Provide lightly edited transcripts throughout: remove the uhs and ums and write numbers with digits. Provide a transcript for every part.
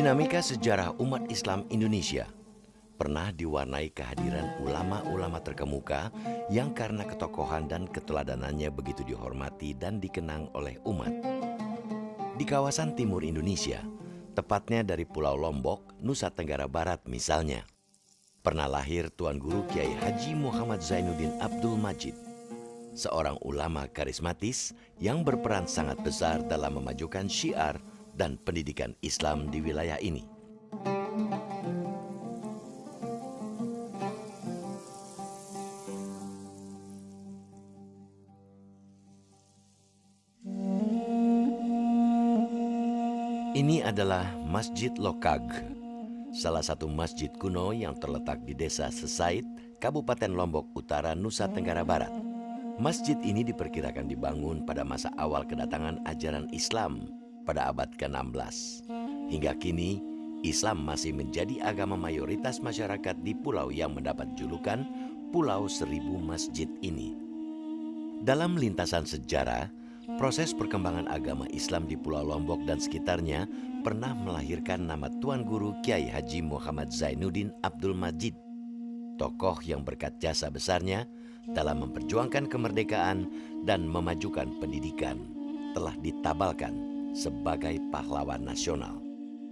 Dinamika sejarah umat Islam Indonesia pernah diwarnai kehadiran ulama-ulama terkemuka yang karena ketokohan dan keteladanannya begitu dihormati dan dikenang oleh umat. Di kawasan timur Indonesia, tepatnya dari Pulau Lombok, Nusa Tenggara Barat misalnya, pernah lahir Tuan Guru Kiai Haji Muhammad Zainuddin Abdul Majid, seorang ulama karismatis yang berperan sangat besar dalam memajukan syiar dan pendidikan Islam di wilayah ini. Ini adalah Masjid Lokag, salah satu masjid kuno yang terletak di Desa Sesait, Kabupaten Lombok Utara, Nusa Tenggara Barat. Masjid ini diperkirakan dibangun pada masa awal kedatangan ajaran Islam pada abad ke-16. Hingga kini, Islam masih menjadi agama mayoritas masyarakat di pulau yang mendapat julukan Pulau Seribu Masjid ini. Dalam lintasan sejarah, proses perkembangan agama Islam di Pulau Lombok dan sekitarnya pernah melahirkan nama Tuan Guru Kiai Haji Muhammad Zainuddin Abdul Majid, tokoh yang berkat jasa besarnya dalam memperjuangkan kemerdekaan dan memajukan pendidikan, telah ditabalkan sebagai pahlawan nasional.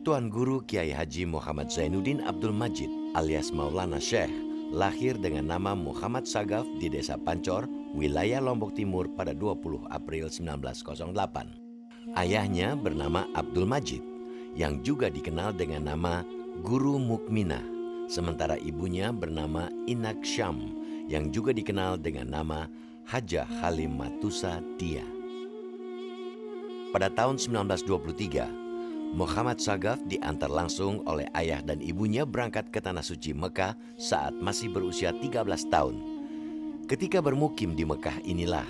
Tuan Guru Kiai Haji Muhammad Zainuddin Abdul Majid alias Maulana Syekh lahir dengan nama Muhammad Sagaf di Desa Pancor, wilayah Lombok Timur pada 20 April 1908. Ayahnya bernama Abdul Majid, yang juga dikenal dengan nama Guru Mukminah, sementara ibunya bernama Inak Syam, yang juga dikenal dengan nama Hajah Halim Matusa Dia. Pada tahun 1923, Muhammad Sagaf diantar langsung oleh ayah dan ibunya berangkat ke Tanah Suci Mekah saat masih berusia 13 tahun. Ketika bermukim di Mekah inilah,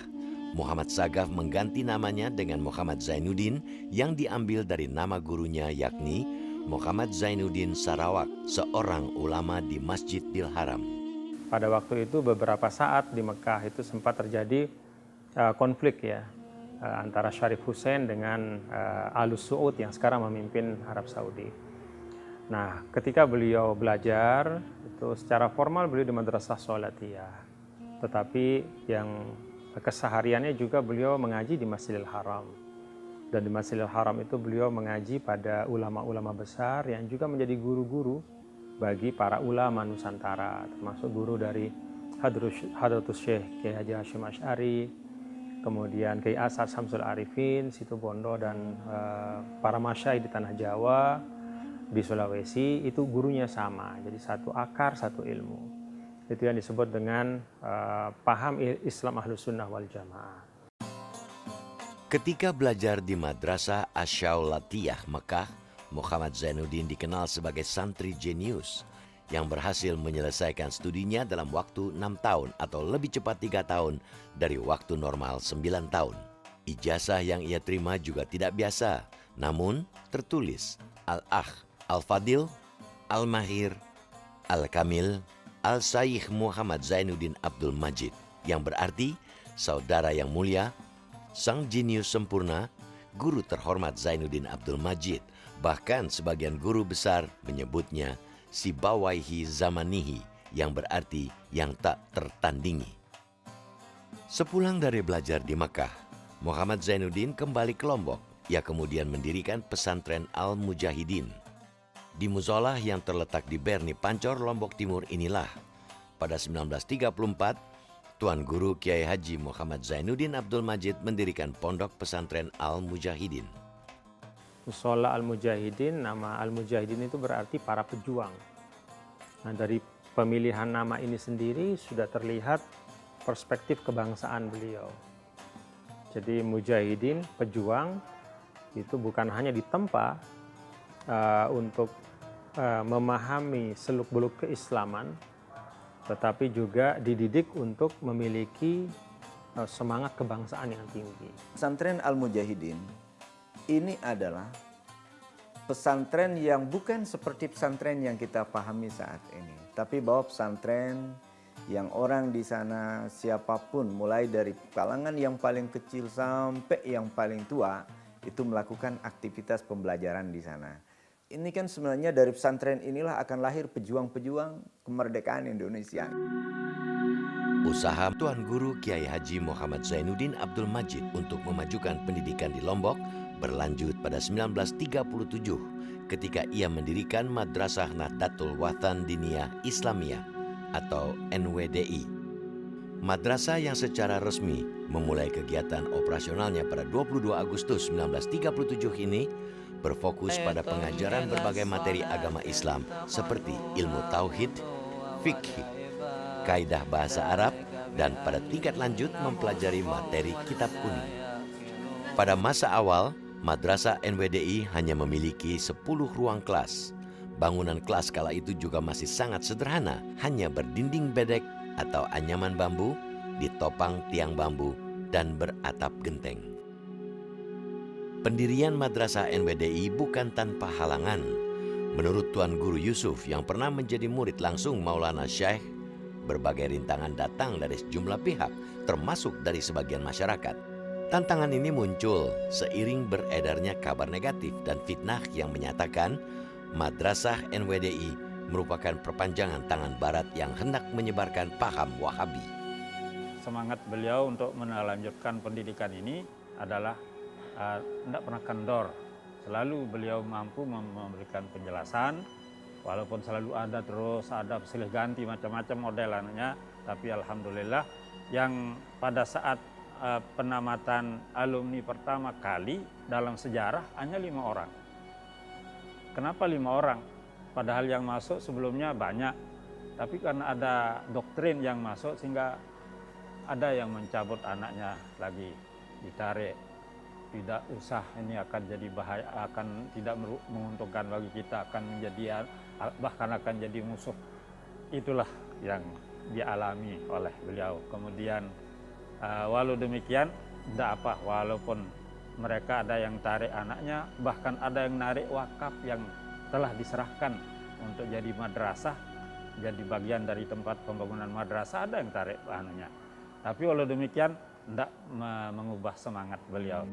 Muhammad Sagaf mengganti namanya dengan Muhammad Zainuddin yang diambil dari nama gurunya yakni Muhammad Zainuddin Sarawak, seorang ulama di Masjidil Haram. Pada waktu itu beberapa saat di Mekah itu sempat terjadi konflik ya, antara Syarif Hussein dengan Alus Suud yang sekarang memimpin Arab Saudi. Nah, ketika beliau belajar, itu secara formal beliau di Madrasah Sholatiyah. Tetapi yang kesehariannya juga beliau mengaji di Masjidil Haram. Dan di Masjidil Haram itu beliau mengaji pada ulama-ulama besar yang juga menjadi guru-guru bagi para ulama Nusantara, termasuk guru dari Hadratus Syekh Kiai Haji Hashim Asy'ari, kemudian Kiai Asad Samsul Arifin, Situbondo, dan para masyayikh di Tanah Jawa, di Sulawesi, itu gurunya sama. Jadi satu akar, satu ilmu. Itu yang disebut dengan paham Islam Ahlus Sunnah wal Jamaah. Ketika belajar di Madrasah Asyaulatiyah Mekah, Muhammad Zainuddin dikenal sebagai santri jenius yang berhasil menyelesaikan studinya dalam waktu 6 tahun atau lebih cepat 3 tahun dari waktu normal 9 tahun. Ijazah yang ia terima juga tidak biasa, namun tertulis Al-Akh, Al-Fadil, Al-Mahir, Al-Kamil, Al-Sayyikh Muhammad Zainuddin Abdul Majid, yang berarti saudara yang mulia, sang jenius sempurna, guru terhormat Zainuddin Abdul Majid. Bahkan sebagian guru besar menyebutnya si Bawaihi Zamanihi, yang berarti yang tak tertandingi. Sepulang dari belajar di Makkah, Muhammad Zainuddin kembali ke Lombok. Ia kemudian mendirikan pesantren Al-Mujahidin. Di musolah yang terletak di Berni Pancor, Lombok Timur inilah, pada 1934, Tuan Guru Kiai Haji Muhammad Zainuddin Abdul Majid mendirikan pondok pesantren Al-Mujahidin. Musola Al-Mujahidin, nama Al-Mujahidin itu berarti para pejuang. Nah, dari pemilihan nama ini sendiri sudah terlihat perspektif kebangsaan beliau. Jadi Mujahidin, pejuang, itu bukan hanya ditempa untuk memahami seluk-beluk keislaman, tetapi juga dididik untuk memiliki semangat kebangsaan yang tinggi. Pesantren Al-Mujahidin ini adalah pesantren yang bukan seperti pesantren yang kita pahami saat ini, tapi bahwa pesantren yang orang di sana siapapun, mulai dari kalangan yang paling kecil sampai yang paling tua, itu melakukan aktivitas pembelajaran di sana. Ini kan sebenarnya dari pesantren inilah akan lahir pejuang-pejuang kemerdekaan Indonesia. Usaha Tuan Guru Kiai Haji Muhammad Zainuddin Abdul Majid untuk memajukan pendidikan di Lombok berlanjut pada 1937 ketika ia mendirikan Madrasah Nahdlatul Wathan Diniyah Islamiyah atau NWDI. Madrasah yang secara resmi memulai kegiatan operasionalnya pada 22 Agustus 1937 ini berfokus pada pengajaran berbagai materi agama Islam seperti ilmu tauhid, fikih, kaidah bahasa Arab, dan pada tingkat lanjut mempelajari materi kitab kuning. Pada masa awal, Madrasah NWDI hanya memiliki 10 ruang kelas. Bangunan kelas kala itu juga masih sangat sederhana, hanya berdinding bedek atau anyaman bambu, ditopang tiang bambu, dan beratap genteng. Pendirian Madrasah NWDI bukan tanpa halangan. Menurut Tuan Guru Yusuf yang pernah menjadi murid langsung Maulana Syekh, berbagai rintangan datang dari sejumlah pihak, termasuk dari sebagian masyarakat. Tantangan ini muncul seiring beredarnya kabar negatif dan fitnah yang menyatakan Madrasah NWDI merupakan perpanjangan tangan Barat yang hendak menyebarkan paham Wahabi. Semangat beliau untuk melanjutkan pendidikan ini adalah tidak pernah kendor. Selalu beliau mampu memberikan penjelasan, walaupun selalu ada silih ganti macam-macam modelannya, tapi alhamdulillah yang pada saat penamatan alumni pertama kali dalam sejarah hanya 5 orang. Kenapa 5 orang? Padahal yang masuk sebelumnya banyak, tapi karena ada doktrin yang masuk sehingga ada yang mencabut anaknya lagi, ditarik. Tidak usah, ini akan jadi bahaya, akan tidak menguntungkan bagi kita, akan menjadi bahkan akan jadi musuh. Itulah yang dialami oleh beliau. Kemudian walau demikian tidak apa, walaupun mereka ada yang tarik anaknya, bahkan ada yang narik wakaf yang telah diserahkan untuk jadi madrasah, jadi bagian dari tempat pembangunan madrasah, ada yang tarik anaknya. Tapi walau demikian tidak mengubah semangat beliau.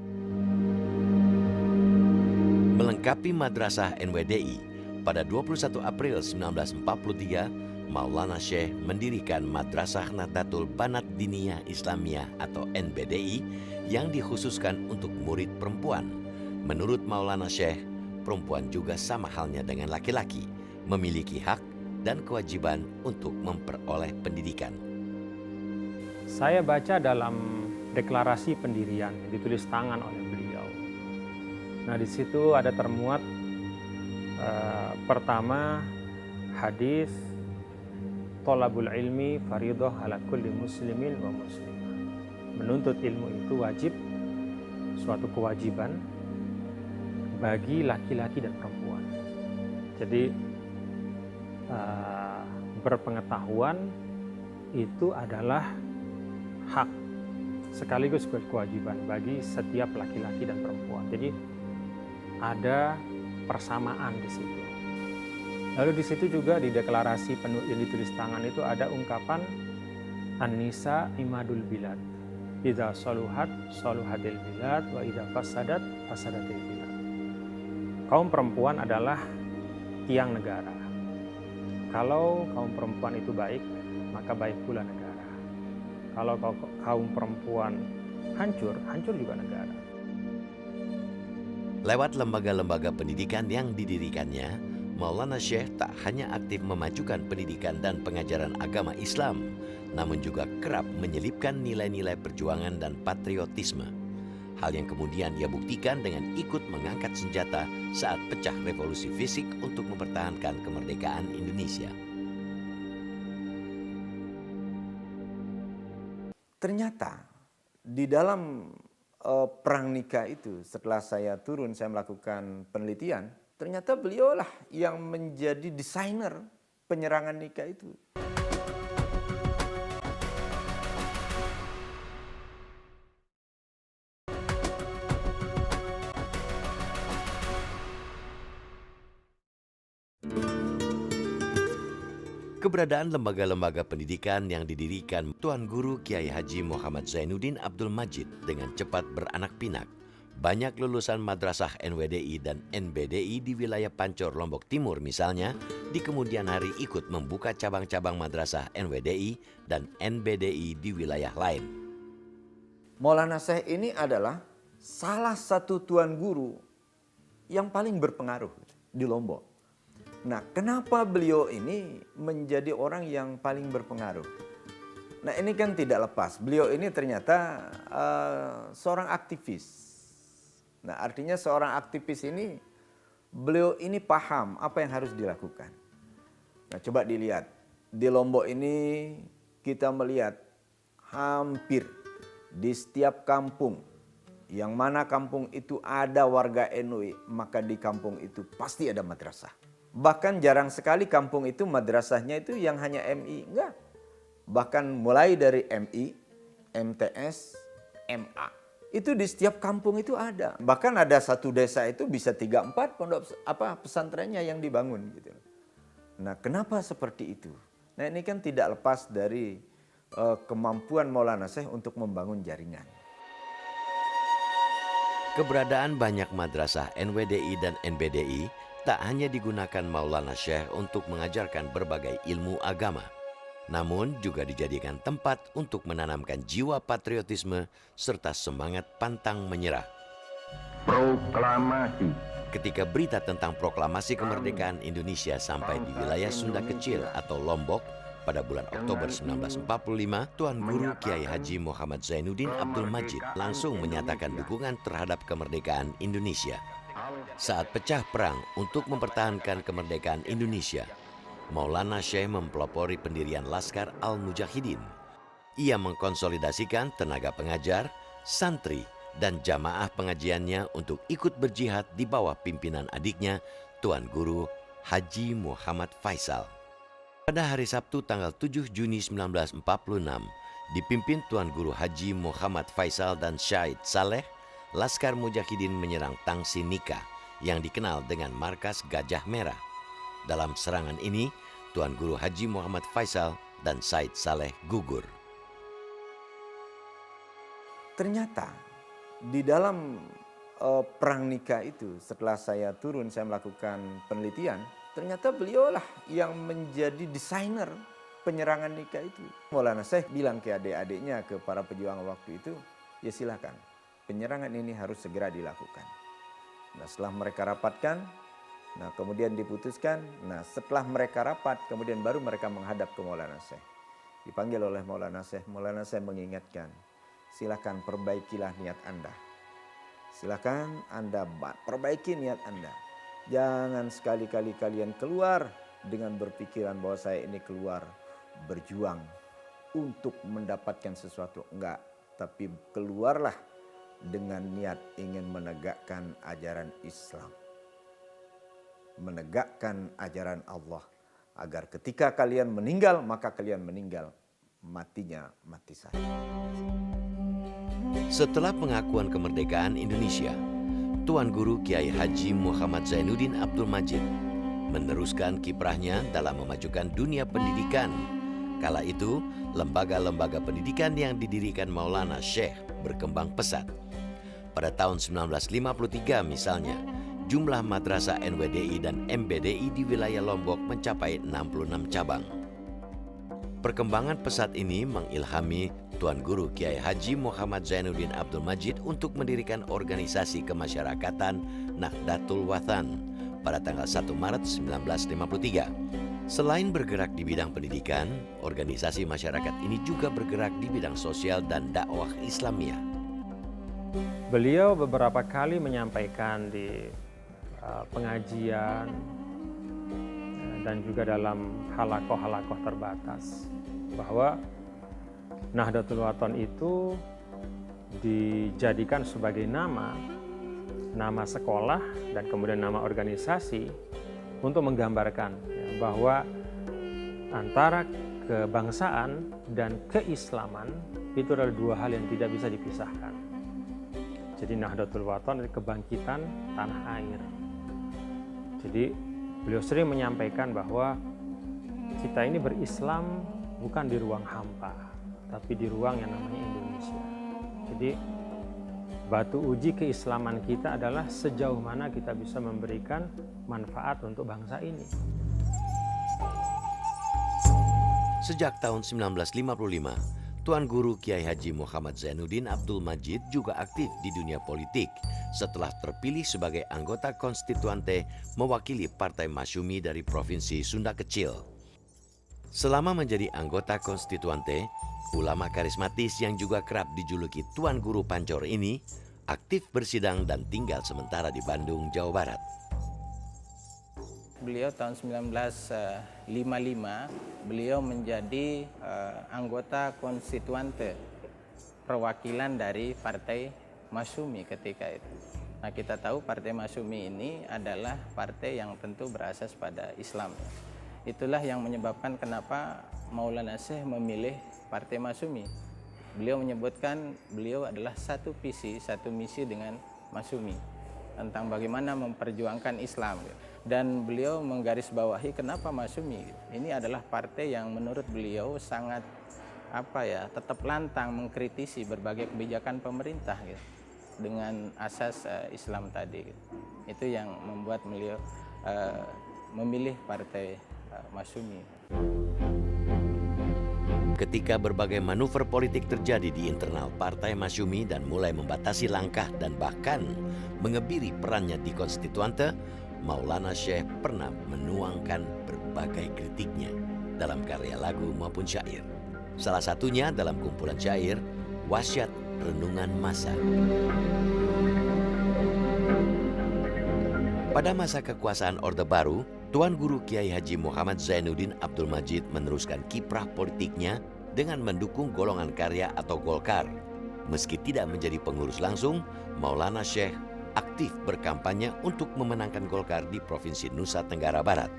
Melengkapi Madrasah NWDI, pada 21 April 1943, Maulana Syekh mendirikan Madrasah Nahdlatul Banat Diniyah Islamiyah atau NBDI yang dikhususkan untuk murid perempuan. Menurut Maulana Syekh, perempuan juga sama halnya dengan laki-laki, memiliki hak dan kewajiban untuk memperoleh pendidikan. Saya baca dalam deklarasi pendirian yang ditulis tangan oleh beliau. Nah, di situ ada termuat pertama hadis thalabul ilmi fardhu ala kulli muslimin wa muslimah. Menuntut ilmu itu wajib, suatu kewajiban bagi laki-laki dan perempuan. Jadi berpengetahuan itu adalah hak sekaligus kewajiban bagi setiap laki-laki dan perempuan. Jadi ada persamaan di situ. Lalu di situ juga di deklarasi yang ditulis tangan itu ada ungkapan An-nisa imadul bilad. Idza saluhat saluhatil bilad wa idza fasadat fasadatil bilad. Kaum perempuan adalah tiang negara. Kalau kaum perempuan itu baik, maka baik pula negara. Kalau kaum perempuan hancur, hancur juga negara. Lewat lembaga-lembaga pendidikan yang didirikannya, Maulana Syekh tak hanya aktif memajukan pendidikan dan pengajaran agama Islam, namun juga kerap menyelipkan nilai-nilai perjuangan dan patriotisme. Hal yang kemudian ia buktikan dengan ikut mengangkat senjata saat pecah revolusi fisik untuk mempertahankan kemerdekaan Indonesia. Ternyata di dalam perang nikah itu, setelah saya turun, saya melakukan penelitian, ternyata beliaulah yang menjadi desainer penyerangan nikah itu. Keberadaan lembaga-lembaga pendidikan yang didirikan Tuan Guru Kiai Haji Muhammad Zainuddin Abdul Majid dengan cepat beranak pinak, Banyak lulusan madrasah NWDI dan NBDI di wilayah Pancor, Lombok Timur misalnya, di kemudian hari ikut membuka cabang-cabang madrasah NWDI dan NBDI di wilayah lain. Maulana Syekh ini adalah salah satu tuan guru yang paling berpengaruh di Lombok. Nah, kenapa beliau ini menjadi orang yang paling berpengaruh? Nah, ini kan tidak lepas. Beliau ini ternyata seorang aktivis. Nah, artinya seorang aktivis ini, beliau ini paham apa yang harus dilakukan. Nah, coba dilihat. Di Lombok ini kita melihat hampir di setiap kampung, yang mana kampung itu ada warga NU, maka di kampung itu pasti ada madrasah. Bahkan jarang sekali kampung itu madrasahnya itu yang hanya MI, enggak. Bahkan mulai dari MI, MTS, MA. Itu di setiap kampung itu ada. Bahkan ada satu desa itu bisa 3-4 pondok pesantrennya yang dibangun gitu. Nah, kenapa seperti itu? Nah, ini kan tidak lepas dari kemampuan Maulana Syekh untuk membangun jaringan. Keberadaan banyak madrasah NWDI dan NBDI tak hanya digunakan Maulana Syekh untuk mengajarkan berbagai ilmu agama, namun juga dijadikan tempat untuk menanamkan jiwa patriotisme serta semangat pantang menyerah. Proklamasi. Ketika berita tentang proklamasi kemerdekaan Indonesia sampai di wilayah Sunda Kecil atau Lombok pada bulan Oktober 1945, Tuan Guru Kiai Haji Muhammad Zainuddin Abdul Majid langsung menyatakan dukungan terhadap kemerdekaan Indonesia. Saat pecah perang untuk mempertahankan kemerdekaan Indonesia, Maulana Syekh mempelopori pendirian Laskar Al-Mujahidin. Ia mengkonsolidasikan tenaga pengajar, santri, dan jamaah pengajiannya untuk ikut berjihad di bawah pimpinan adiknya, Tuan Guru Haji Muhammad Faisal. Pada hari Sabtu tanggal 7 Juni 1946, dipimpin Tuan Guru Haji Muhammad Faisal dan Syahid Saleh, Laskar Mujahidin menyerang Tangsi Nika yang dikenal dengan markas Gajah Merah. Dalam serangan ini, Tuan Guru Haji Muhammad Faisal dan Syahid Saleh gugur. Ternyata di dalam perang Nika itu, setelah saya turun, saya melakukan penelitian, ternyata beliaulah yang menjadi desainer penyerangan Nika itu. Maulana Syekh bilang ke adik-adiknya, ke para pejuang waktu itu, ya silakan, penyerangan ini harus segera dilakukan. Nah, setelah mereka rapatkan, nah kemudian diputuskan, nah setelah mereka rapat, kemudian baru mereka menghadap ke Maulana Syekh. Dipanggil oleh Maulana Syekh mengingatkan, silakan perbaikilah niat Anda. Silakan Anda perbaiki niat Anda. Jangan sekali-kali kalian keluar dengan berpikiran bahwa saya ini keluar berjuang untuk mendapatkan sesuatu. Enggak, tapi keluarlah dengan niat ingin menegakkan ajaran Islam. Menegakkan ajaran Allah. Agar ketika kalian meninggal, maka kalian meninggal. Matinya mati saya. Setelah pengakuan kemerdekaan Indonesia, Tuan Guru Kiai Haji Muhammad Zainuddin Abdul Majid meneruskan kiprahnya dalam memajukan dunia pendidikan. Kala itu, lembaga-lembaga pendidikan yang didirikan Maulana Syekh berkembang pesat. Pada tahun 1953 misalnya, jumlah madrasah NWDI dan MBDI di wilayah Lombok mencapai 66 cabang. Perkembangan pesat ini mengilhami Tuan Guru Kiai Haji Muhammad Zainuddin Abdul Majid untuk mendirikan organisasi kemasyarakatan Nahdlatul Wathan pada tanggal 1 Maret 1953. Selain bergerak di bidang pendidikan, organisasi masyarakat ini juga bergerak di bidang sosial dan dakwah Islamiyah. Beliau beberapa kali menyampaikan di pengajian dan juga dalam halakoh-halakoh terbatas bahwa Nahdlatul Wathan itu dijadikan sebagai nama sekolah dan kemudian nama organisasi untuk menggambarkan bahwa antara kebangsaan dan keislaman itu adalah dua hal yang tidak bisa dipisahkan. Jadi Nahdlatul Wathan adalah kebangkitan tanah air. Jadi beliau sering menyampaikan bahwa kita ini berislam bukan di ruang hampa, tapi di ruang yang namanya Indonesia. Jadi batu uji keislaman kita adalah sejauh mana kita bisa memberikan manfaat untuk bangsa ini. Sejak tahun 1955, Tuan Guru Kiai Haji Muhammad Zainuddin Abdul Majid juga aktif di dunia politik setelah terpilih sebagai anggota konstituante mewakili Partai Masyumi dari Provinsi Sunda Kecil. Selama menjadi anggota konstituante, ulama karismatis yang juga kerap dijuluki Tuan Guru Pancor ini aktif bersidang dan tinggal sementara di Bandung, Jawa Barat. Beliau tahun 1955, beliau menjadi anggota konstituante perwakilan dari Partai Masyumi ketika itu. Nah, kita tahu Partai Masyumi ini adalah partai yang tentu berasas pada Islam. Itulah yang menyebabkan kenapa Maulana Syekh memilih Partai Masyumi. Beliau menyebutkan beliau adalah satu visi, satu misi dengan Masyumi tentang bagaimana memperjuangkan Islam. Dan beliau menggarisbawahi kenapa Masyumi. Ini adalah partai yang menurut beliau sangat tetap lantang mengkritisi berbagai kebijakan pemerintah dengan asas Islam tadi. Itu yang membuat beliau memilih partai Masyumi. Ketika berbagai manuver politik terjadi di internal Partai Masyumi dan mulai membatasi langkah dan bahkan mengebiri perannya di konstituante, Maulana Syekh pernah menuangkan berbagai kritiknya dalam karya lagu maupun syair. Salah satunya dalam kumpulan syair Wasiat Renungan Masa. Pada masa kekuasaan Orde Baru, Tuan Guru Kiai Haji Muhammad Zainuddin Abdul Majid meneruskan kiprah politiknya dengan mendukung golongan karya atau Golkar. Meski tidak menjadi pengurus langsung, Maulana Syekh aktif berkampanye untuk memenangkan Golkar di Provinsi Nusa Tenggara Barat.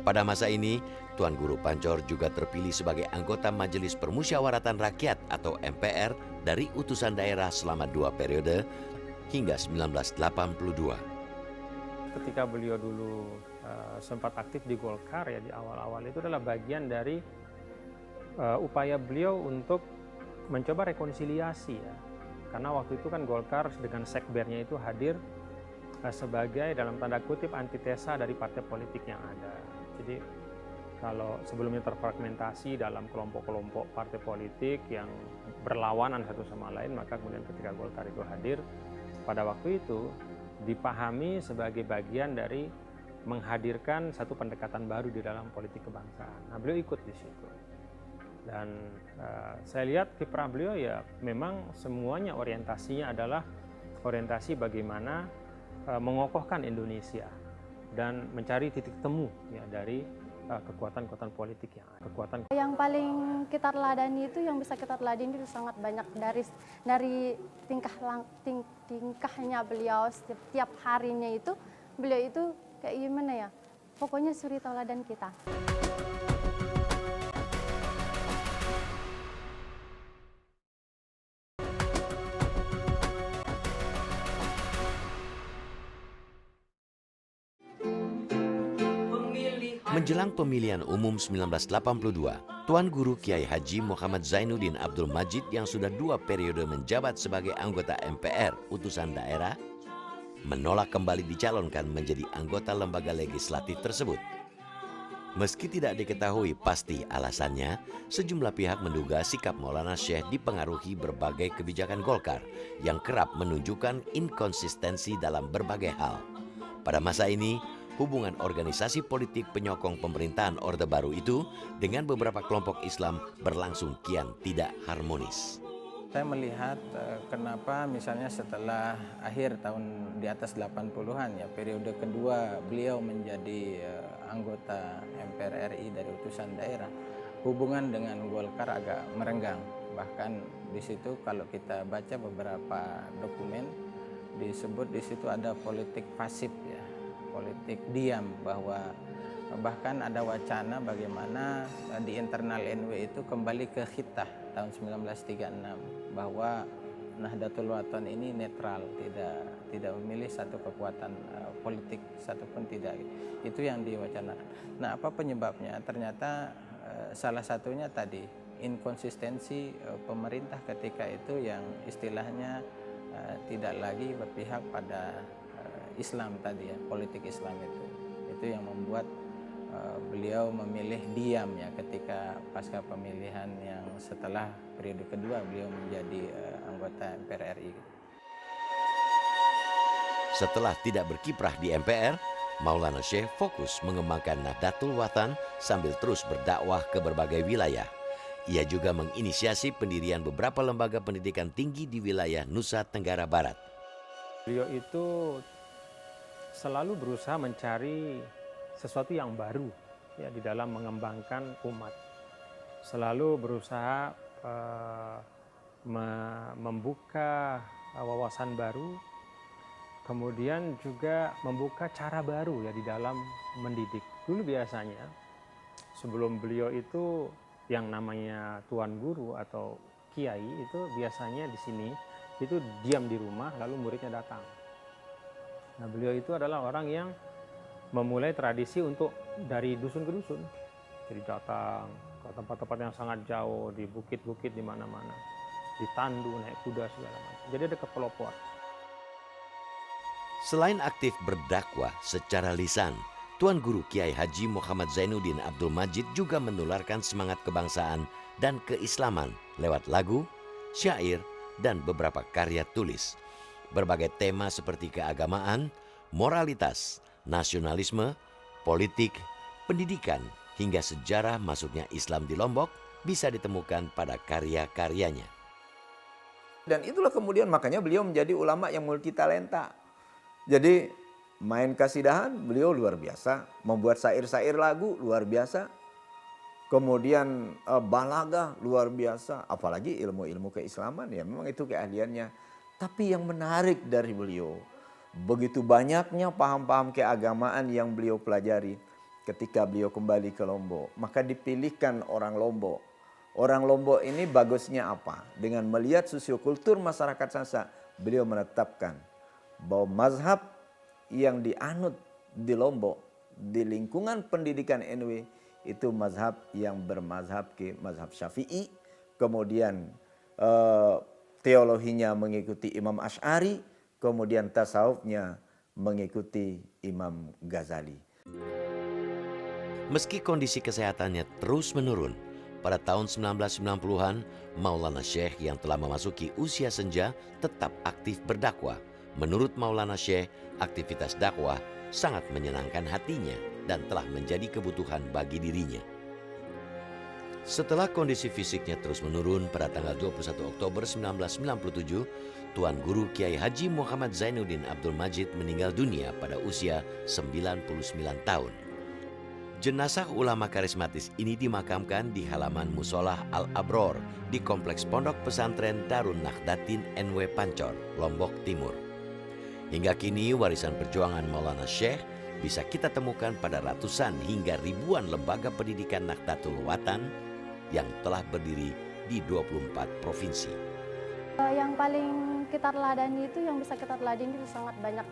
Pada masa ini, Tuan Guru Pancor juga terpilih sebagai anggota Majelis Permusyawaratan Rakyat atau MPR dari utusan daerah selama 2 periode hingga 1982. Ketika beliau dulu sempat aktif di Golkar ya di awal-awal itu adalah bagian dari upaya beliau untuk mencoba rekonsiliasi ya. Karena waktu itu kan Golkar dengan sekbernya itu hadir sebagai dalam tanda kutip antitesa dari partai politik yang ada. Jadi kalau sebelumnya terfragmentasi dalam kelompok-kelompok partai politik yang berlawanan satu sama lain, maka kemudian ketika Golkar itu hadir pada waktu itu dipahami sebagai bagian dari menghadirkan satu pendekatan baru di dalam politik kebangsaan. Nah, beliau ikut di situ. Dan saya lihat kiprah beliau ya memang semuanya orientasinya adalah orientasi bagaimana mengokohkan Indonesia dan mencari titik temu ya dari kekuatan-kekuatan politik yang ada. Yang paling kita teladani itu yang bisa kita teladani itu sangat banyak dari tingkahnya beliau setiap harinya itu beliau itu kayak gimana ya? Pokoknya suri tauladan kita. Menjelang pemilihan umum 1982, Tuan Guru Kiai Haji Muhammad Zainuddin Abdul Majid yang sudah 2 periode menjabat sebagai anggota MPR utusan daerah, menolak kembali dicalonkan menjadi anggota lembaga legislatif tersebut. Meski tidak diketahui pasti alasannya, sejumlah pihak menduga sikap Maulana Syekh dipengaruhi berbagai kebijakan Golkar yang kerap menunjukkan inkonsistensi dalam berbagai hal. Pada masa ini, hubungan organisasi politik penyokong pemerintahan Orde Baru itu dengan beberapa kelompok Islam berlangsung kian tidak harmonis. Saya melihat kenapa misalnya setelah akhir tahun di atas 80-an ya periode kedua beliau menjadi anggota MPR RI dari utusan daerah, hubungan dengan Golkar agak merenggang. Bahkan di situ kalau kita baca beberapa dokumen disebut di situ ada politik pasif ya, politik diam, bahwa bahkan ada wacana bagaimana di internal NU itu kembali ke khitah tahun 1936 bahwa Nahdlatul Wathon ini netral, tidak memilih satu kekuatan politik satupun, tidak. Itu yang diwacanakan. Nah, apa penyebabnya? Ternyata salah satunya tadi inkonsistensi pemerintah ketika itu yang istilahnya tidak lagi berpihak pada Islam tadi ya, politik Islam itu yang membuat beliau memilih diam ya ketika pasca pemilihan yang setelah periode kedua beliau menjadi anggota MPR RI. Setelah tidak berkiprah di MPR, Maulana Syekh fokus mengembangkan Nahdlatul Watan sambil terus berdakwah ke berbagai wilayah. Ia juga menginisiasi pendirian beberapa lembaga pendidikan tinggi di wilayah Nusa Tenggara Barat. Beliau itu selalu berusaha mencari sesuatu yang baru ya di dalam mengembangkan umat. Selalu berusaha membuka wawasan baru, kemudian juga membuka cara baru ya di dalam mendidik. Dulu biasanya sebelum beliau itu yang namanya tuan guru atau kiai itu biasanya di sini itu diam di rumah lalu muridnya datang. Nah, beliau itu adalah orang yang memulai tradisi untuk dari dusun ke dusun. Jadi datang ke tempat-tempat yang sangat jauh, di bukit-bukit di mana-mana, ditandu, naik kuda segala macam. Jadi ada kepelopor. Selain aktif berdakwah secara lisan, Tuan Guru Kiai Haji Muhammad Zainuddin Abdul Majid juga menularkan semangat kebangsaan dan keislaman lewat lagu, syair, dan beberapa karya tulis. Berbagai tema seperti keagamaan, moralitas, nasionalisme, politik, pendidikan, hingga sejarah masuknya Islam di Lombok bisa ditemukan pada karya-karyanya. Dan itulah kemudian makanya beliau menjadi ulama yang multitalenta. Jadi main kasidahan beliau luar biasa, membuat syair-syair lagu luar biasa, kemudian balagah luar biasa, apalagi ilmu-ilmu keislaman ya memang itu keahliannya. Tapi yang menarik dari beliau, begitu banyaknya paham-paham keagamaan yang beliau pelajari ketika beliau kembali ke Lombok. Maka dipilihkan orang Lombok. Orang Lombok ini bagusnya apa? Dengan melihat sosiokultur masyarakat Sasak, beliau menetapkan bahwa mazhab yang dianut di Lombok, di lingkungan pendidikan NW, itu mazhab yang bermazhab ke mazhab Syafi'i, kemudian teologinya mengikuti Imam Asy'ari, kemudian tasawufnya mengikuti Imam Ghazali. Meski kondisi kesehatannya terus menurun, pada tahun 1990-an, Maulana Syekh yang telah memasuki usia senja tetap aktif berdakwah. Menurut Maulana Syekh, aktivitas dakwah sangat menyenangkan hatinya dan telah menjadi kebutuhan bagi dirinya. Setelah kondisi fisiknya terus menurun pada tanggal 21 Oktober 1997, Tuan Guru Kiai Haji Muhammad Zainuddin Abdul Majid meninggal dunia pada usia 99 tahun. Jenazah ulama karismatis ini dimakamkan di halaman Musolah Al-Abror di Kompleks Pondok Pesantren Darun Nahdlatin NW Pancor, Lombok Timur. Hingga kini warisan perjuangan Maulana Syekh bisa kita temukan pada ratusan hingga ribuan lembaga pendidikan Nahdlatul Watan yang telah berdiri di 24 provinsi. Yang paling kita teladani itu, yang bisa kita teladani itu sangat banyak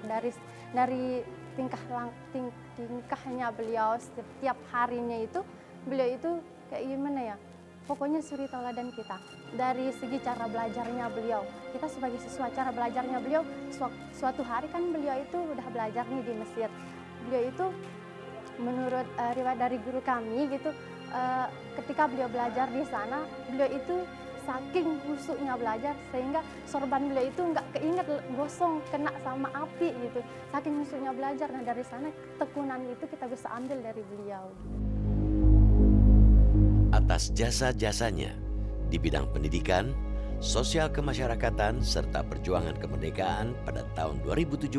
dari tingkahnya beliau setiap harinya itu. Beliau itu kayak gimana ya? Pokoknya suri teladan kita. Dari segi cara belajarnya beliau, kita sebagai siswa cara belajarnya beliau, suatu hari kan beliau itu udah belajar nih di Mesir. Beliau itu menurut riwayat dari guru kami gitu, ketika beliau belajar di sana, beliau itu saking husuknya belajar sehingga sorban beliau itu nggak keinget gosong kena sama api gitu. Saking husuknya belajar. Nah dari sana ketekunan itu kita bisa ambil dari beliau. Atas jasa-jasanya di bidang pendidikan, sosial kemasyarakatan, serta perjuangan kemerdekaan pada tahun 2017,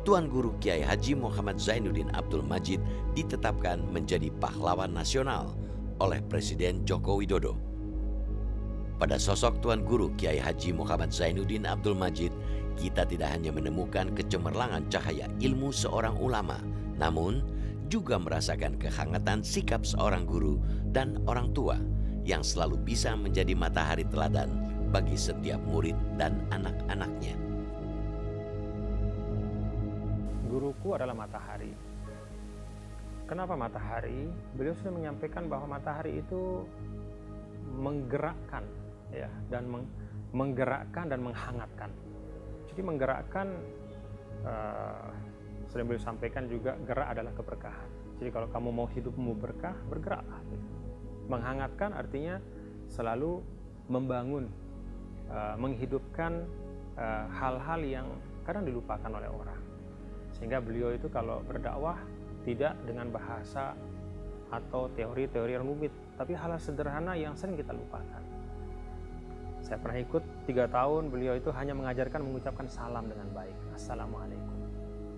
Tuan Guru Kiai Haji Muhammad Zainuddin Abdul Majid ditetapkan menjadi pahlawan nasional oleh Presiden Joko Widodo. Pada sosok Tuan Guru Kiai Haji Muhammad Zainuddin Abdul Majid, kita tidak hanya menemukan kecemerlangan cahaya ilmu seorang ulama, namun juga merasakan kehangatan sikap seorang guru dan orang tua yang selalu bisa menjadi matahari teladan bagi setiap murid dan anak-anaknya. Guruku adalah matahari. Kenapa matahari? Beliau sudah menyampaikan bahwa matahari itu menggerakkan ya, dan menggerakkan dan menghangatkan. Jadi menggerakkan, sering beliau sampaikan juga, gerak adalah keberkahan. Jadi kalau kamu mau hidupmu berkah, bergeraklah. Menghangatkan artinya selalu membangun, menghidupkan hal-hal yang kadang dilupakan oleh orang. Sehingga beliau itu kalau berdakwah tidak dengan bahasa atau teori-teori yang rumit, tapi hal sederhana yang sering kita lupakan. Saya pernah ikut 3 tahun, beliau itu hanya mengajarkan mengucapkan salam dengan baik. Assalamualaikum.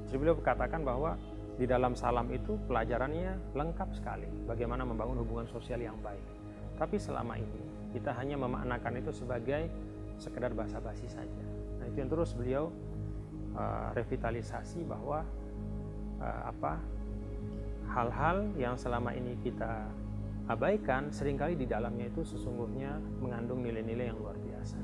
Jadi beliau katakan bahwa di dalam salam itu pelajarannya lengkap sekali. Bagaimana membangun hubungan sosial yang baik. Tapi selama ini kita hanya memaknakan itu sebagai sekedar basa-basi saja. Nah, itu yang terus beliau revitalisasi bahwa hal-hal yang selama ini kita abaikan, seringkali di dalamnya itu sesungguhnya mengandung nilai-nilai yang luar biasa.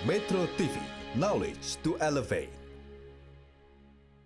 Metro TV, knowledge to elevate.